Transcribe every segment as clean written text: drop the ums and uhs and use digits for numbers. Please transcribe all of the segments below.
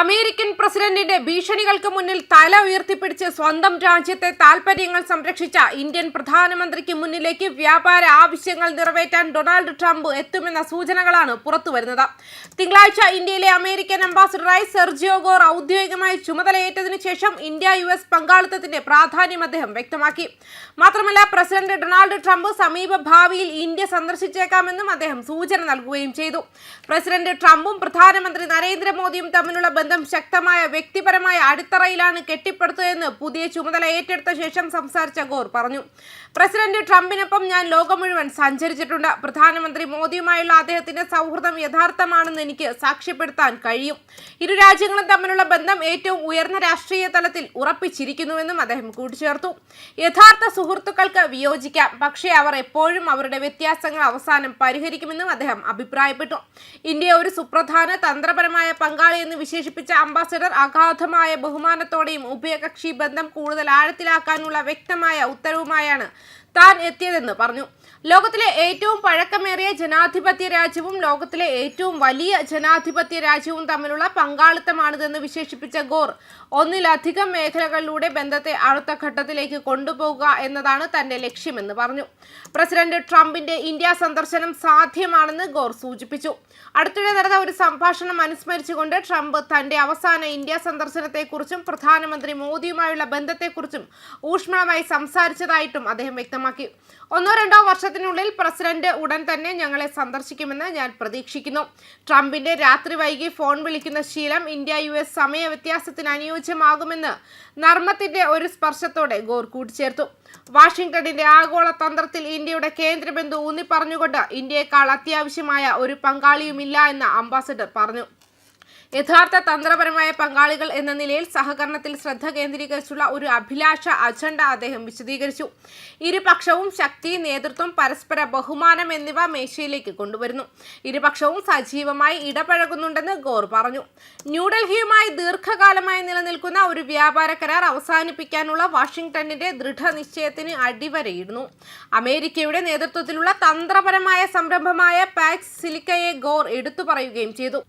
American പ്രസിഡന്റിന്റെ ഭീഷണികൾക്ക് മുന്നിൽ തല ഉയർത്തിപ്പിടിച്ച് സ്വന്തം രാജ്യത്തെ താൽപര്യങ്ങൾ സംരക്ഷിച്ച ഇന്ത്യൻ പ്രധാനമന്ത്രിക്ക് മുന്നിലേക്ക് വ്യാപാര ആവശ്യങ്ങൾ നിറവേറ്റാൻ ഡൊണാൾഡ് ട്രംപ് എത്തുമെന്ന സൂചനകളാണ് പുറത്തുവരുന്നത്. തിങ്കളാഴ്ച ഇന്ത്യയിലെ അമേരിക്കൻ അംബാസിഡറായി സെർജിയോ ഗോർ ഔദ്യോഗികമായി ചുമതലയേറ്റതിനു ശേഷം ഇന്ത്യ-US പങ്കാളിത്തത്തിന്റെ പ്രാധാന്യം അദ്ദേഹം വ്യക്തമാക്കി. മാത്രമല്ല, പ്രസിഡന്റ് ഡൊണാൾഡ് ട്രംപ് സമീപ ഭാവിയിൽ ഇന്ത്യ സന്ദർശിച്ചേക്കാമെന്നും അദ്ദേഹം സൂചന നൽകുകയും ചെയ്തു. പ്രസിഡന്റ് ട്രംപും പ്രധാനമന്ത്രി നരേന്ദ്രമോദിയും തമ്മിലുള്ള ബന്ധം ശക്തമായ വ്യക്തിപരമായ അടിത്തറയിലാണ് കെട്ടിപ്പടുത്തതെന്ന് പുതിയ ചുമതല ഏറ്റെടുത്ത ശേഷം സംസാരിച്ച ഗോർ പറഞ്ഞു. പ്രസിഡന്റ് ട്രംപിനൊപ്പം ഞാൻ ലോകം മുഴുവൻ സഞ്ചരിച്ചിട്ടുണ്ട്. പ്രധാനമന്ത്രി മോദിയുമായുള്ള അദ്ദേഹത്തിന്റെ സൗഹൃദം യഥാർത്ഥമാണെന്ന് എനിക്ക് സാക്ഷ്യപ്പെടുത്താൻ കഴിയും. ഇരു രാജ്യങ്ങളും തമ്മിലുള്ള ബന്ധം ഏറ്റവും ഉയർന്ന രാഷ്ട്രീയ തലത്തിൽ ഉറപ്പിച്ചിരിക്കുന്നുവെന്നും അദ്ദേഹം കൂട്ടിച്ചേർത്തു. യഥാർത്ഥ സുഹൃത്തുക്കൾക്ക് വിയോജിക്കാം, പക്ഷേ അവർ എപ്പോഴും അവരുടെ വ്യത്യാസങ്ങൾ അവസാനം പരിഹരിക്കുമെന്നും അദ്ദേഹം അഭിപ്രായപ്പെട്ടു. ഇന്ത്യ ഒരു സുപ്രധാന തന്ത്രപരമായ പങ്കാളി എന്ന് വിശേഷിപ്പിച്ച അംബാസഡർ അഗാധമായ ബഹുമാനത്തോടെയും ഉഭയകക്ഷി ബന്ധം കൂടുതൽ ആഴത്തിലാക്കാനുള്ള വ്യക്തമായ ഉത്തരവുമായാണ് താൻ എത്തിയതെന്ന് പറഞ്ഞു. ലോകത്തിലെ ഏറ്റവും പഴക്കമേറിയ ജനാധിപത്യ രാജ്യവും ലോകത്തിലെ ഏറ്റവും വലിയ ജനാധിപത്യ രാജ്യവും തമ്മിലുള്ള പങ്കാളിത്തമാണിതെന്ന് വിശേഷിപ്പിച്ച ഗോർ ഒന്നിലധികം മേഖലകളിലൂടെ ബന്ധത്തെ അടുത്ത ഘട്ടത്തിലേക്ക് കൊണ്ടുപോകുക എന്നതാണ് തന്റെ ലക്ഷ്യമെന്ന് പറഞ്ഞു. പ്രസിഡന്റ് ട്രംപിന്റെ ഇന്ത്യ സന്ദർശനം സാധ്യമാണെന്ന് ഗോർ സൂചിപ്പിച്ചു. അടുത്തിടെ നടന്ന ഒരു സംഭാഷണം അനുസ്മരിച്ചുകൊണ്ട് ട്രംപ് തന്റെ അവസാന ഇന്ത്യ സന്ദർശനത്തെക്കുറിച്ചും പ്രധാനമന്ത്രി മോദിയുമായുള്ള ബന്ധത്തെക്കുറിച്ചും ഊഷ്മളമായി സംസാരിച്ചതായിട്ടും അദ്ദേഹം വ്യക്തമാക്കി. 1-2 വർഷത്തിനുള്ളിൽ പ്രസിഡന്റ് ഉടൻ തന്നെ ഞങ്ങളെ സന്ദർശിക്കുമെന്ന് ഞാൻ പ്രതീക്ഷിക്കുന്നു. ട്രംപിന്റെ രാത്രി വൈകി ഫോൺ വിളിക്കുന്ന ശീലം ഇന്ത്യ-US സമയ വ്യത്യാസത്തിന് അനുയോജ്യമാകുമെന്ന് നർമ്മത്തിന്റെ ഒരു സ്പർശത്തോടെ ഗോർ കൂട്ടിച്ചേർത്തു. വാഷിംഗ്ടണിന്റെ ആഗോള തന്ത്രത്തിൽ ഇന്ത്യയുടെ കേന്ദ്രബിന്ദു ഊന്നി പറഞ്ഞുകൊണ്ട് ഇന്ത്യയെക്കാൾ അത്യാവശ്യമായ ഒരു പങ്കാളിയുമില്ല എന്ന് അംബാസഡർ പറഞ്ഞു. യഥാർത്ഥ തന്ത്രപരമായ പങ്കാളികൾ എന്ന നിലയിൽ സഹകരണത്തിൽ ശ്രദ്ധ കേന്ദ്രീകരിച്ചുള്ള ഒരു അഭിലാഷ അജണ്ട അദ്ദേഹം വിശദീകരിച്ചു. ഇരുപക്ഷവും ശക്തി, നേതൃത്വം, പരസ്പര ബഹുമാനം എന്നിവ മേശയിലേക്ക് കൊണ്ടുവരുന്നു. ഇരുപക്ഷവും സജീവമായി ഇടപഴകുന്നുണ്ടെന്ന് ഗോർ പറഞ്ഞു. ന്യൂഡൽഹിയുമായി ദീർഘകാലമായി നിലനിൽക്കുന്ന ഒരു വ്യാപാര കരാർ അവസാനിപ്പിക്കാനുള്ള വാഷിംഗ്ടണിന്റെ ദൃഢനിശ്ചയത്തിന് അടിവരയിടുന്നു. അമേരിക്കയുടെ നേതൃത്വത്തിലുള്ള തന്ത്രപരമായ സംരംഭമായ പാക്സ് സിലിക്കയെ ഗോർ എടുത്തു പറയുകയും ചെയ്തു.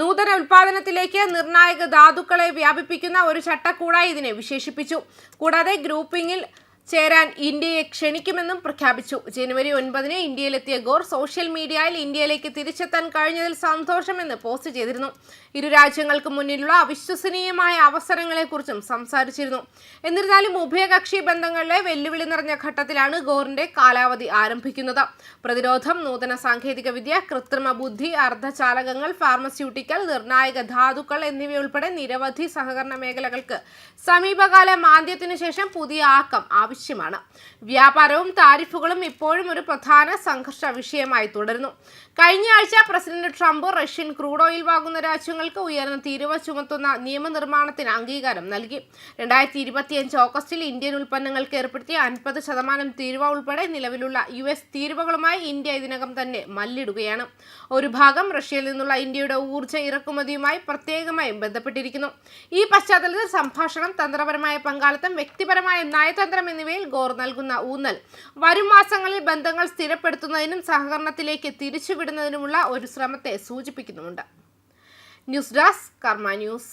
നൂതന ഉൽപാദനത്തിലേക്ക് നിർണായക ധാതുക്കളെ വ്യാപിപ്പിക്കുന്ന ഒരു ചട്ടക്കൂടായി ഇതിനെ വിശേഷിപ്പിച്ചു. കൂടാതെ ഗ്രൂപ്പിംഗിൽ ചേരാൻ ഇന്ത്യയെ ക്ഷണിക്കുമെന്നും പ്രഖ്യാപിച്ചു. ജനുവരി 9-ന് ഇന്ത്യയിലെത്തിയ ഗോർ സോഷ്യൽ മീഡിയയിൽ ഇന്ത്യയിലേക്ക് തിരിച്ചെത്താൻ കഴിഞ്ഞതിൽ സന്തോഷമെന്ന് പോസ്റ്റ് ചെയ്തിരുന്നു. ഇരു രാജ്യങ്ങൾക്ക് മുന്നിലുള്ള അവിശ്വസനീയമായ അവസരങ്ങളെക്കുറിച്ചും സംസാരിച്ചിരുന്നു. എന്നിരുന്നാലും ഉഭയകക്ഷി ബന്ധങ്ങളിലെ വെല്ലുവിളി നിറഞ്ഞ ഘട്ടത്തിലാണ് ഗോറിന്റെ കാലാവധി ആരംഭിക്കുന്നത്. പ്രതിരോധം, നൂതന സാങ്കേതിക വിദ്യ, കൃത്രിമ ബുദ്ധി, അർദ്ധചാലകങ്ങൾ, ഫാർമസ്യൂട്ടിക്കൽ, നിർണായക ധാതുക്കൾ എന്നിവയുൾപ്പെടെ നിരവധി സഹകരണ മേഖലകൾക്ക് സമീപകാല മാന്ദ്യത്തിനു ശേഷം പുതിയ ആക്കം ആവശ്യമാണ്. വ്യാപാരവും താരിഫുകളും ഇപ്പോഴും ഒരു പ്രധാന സംഘർഷ വിഷയമായി തുടരുന്നു. കഴിഞ്ഞ ആഴ്ച president Trump Russian crude oil വാങ്ങുന്ന രാജ്യങ്ങൾക്ക് ഉയർന്ന തീരുവ ചുമത്തുന്ന നിയമനിർമ്മാണത്തിന് അംഗീകാരം നൽകി. 2025 ഓഗസ്റ്റിൽ ഇന്ത്യൻ ഉൽപ്പന്നങ്ങൾക്ക് ഏർപ്പെടുത്തിയ 50% തീരുവ ഉൾപ്പെടെ നിലവിലുള്ള US തീരുവകളുമായി ഇന്ത്യ ഇതിനകം തന്നെ മല്ലിടുകയാണ്. ഒരു ഭാഗം റഷ്യയിൽ നിന്നുള്ള ഇന്ത്യയുടെ ഊർജ്ജ ഇറക്കുമതിയുമായി പ്രത്യേകമായും ബന്ധപ്പെട്ടിരിക്കുന്നു. ഈ പശ്ചാത്തലത്തിൽ സംഭാഷണം, തന്ത്രപരമായ പങ്കാളിത്തം, വ്യക്തിപരമായ നയതന്ത്രം എന്നിവയിൽ ഗോർ നൽകുന്ന ഊന്നൽ വരും മാസങ്ങളിൽ ബന്ധങ്ങൾ സ്ഥിരപ്പെടുത്തുന്നതിനും സഹകരണത്തിലേക്ക് തിരിച്ചുവിടുന്നതിനുമുള്ള ഒരു ശ്രമത്തെ സൂചിപ്പിക്കുന്നുമുണ്ട്. ന്യൂസ് ഡെസ്ക് കർമ്മ ന്യൂസ്.